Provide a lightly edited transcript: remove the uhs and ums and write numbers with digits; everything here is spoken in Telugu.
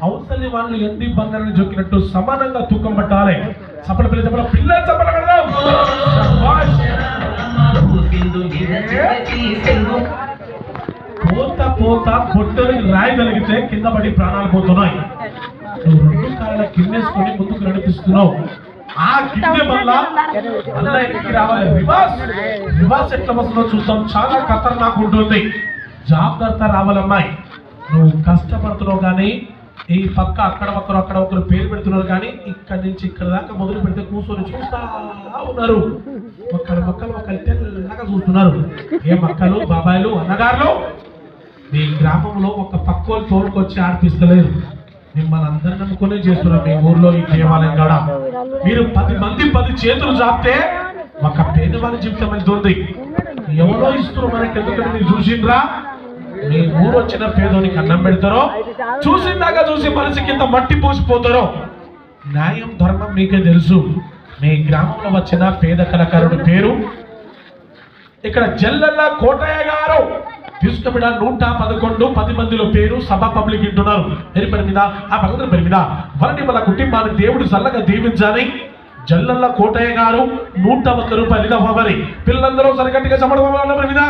అవతలి వాళ్ళు ఎండి బంగారాన్ని జొక్కినట్టు సమానంగా తూకం పట్టాలి. చప్పల పిల్ల చెప్పల పిల్ల చప్పల కడదాం. పోత పోత పొట్టలకి రాయి కలిగితే కింద పడి ప్రాణాలు పోతున్నాయి. నువ్వు రెండు కాళ్ళ కిందేసుకొని ముందుకు నడిపిస్తున్నావు. ఆ గిన్నె వల్ల మళ్ళా ఎక్కి రావాలి. రివర్స్ ఎట్లా వస్తుందో చూద్దాం. చాలా ఖతర్నాక్ ఉంటుంది. జాగ్రత్త రావాలమ్మాయి. నువ్వు కష్టపడుతున్నావు కానీ ఈ పక్క అక్కడ ఒకరు పేరు పెడుతున్నారు కానీ ఇక్కడి నుంచి ఇక్కడ దాకా మొదలు పెడితే కూర్చొని చూస్తా ఉన్నారు. మొక్కలు తెల్లగా చూస్తున్నారు. ఏ మక్కలు బాబాయిలు అన్నగారులు మీ గ్రామంలో ఒక పక్కోలు తోలుకొచ్చి ఆడిపిస్తలేరు. మిమ్మల్ని అందరిని నమ్ముకునే చేస్తున్నారు. మీ ఊర్లో ఈ దేవాలయం కాడ మీరు 10 మంది 10 చేతులు చాపితే ఒక పేదవాని జీవితం వెళ్తుంది. ఎవరో ఇస్తున్నారు మనకి. ఎందుకంటే మీరు చూసిండ్రా, మీ ఊరు వచ్చిన పేదోనికి అన్నం పెడతారో, చూసిందాకా చూసి మనసు కింద మట్టి పోసిపోతారో. న్యాయం ధర్మం మీకే తెలుసు. మీ గ్రామంలో వచ్చిన పేద కళాకారుడి పేరు ఇక్కడ జల్లల్లా కోటయ్య గారు తీసుకుబిడ 111 10 మందిలో పేరు సభ పబ్లిక్ వింటున్నారు. పేరు మీద ఆ భగవంతుని పేరు మీద వాళ్ళని వాళ్ళ కుటుంబాన్ని దేవుడు చల్లగా దీవించాలి. జల్లల్లా కోటయ్య గారు 101 రూపాయలు. పిల్లలందరూ సరిగట్టిగా చెప్పడం మీద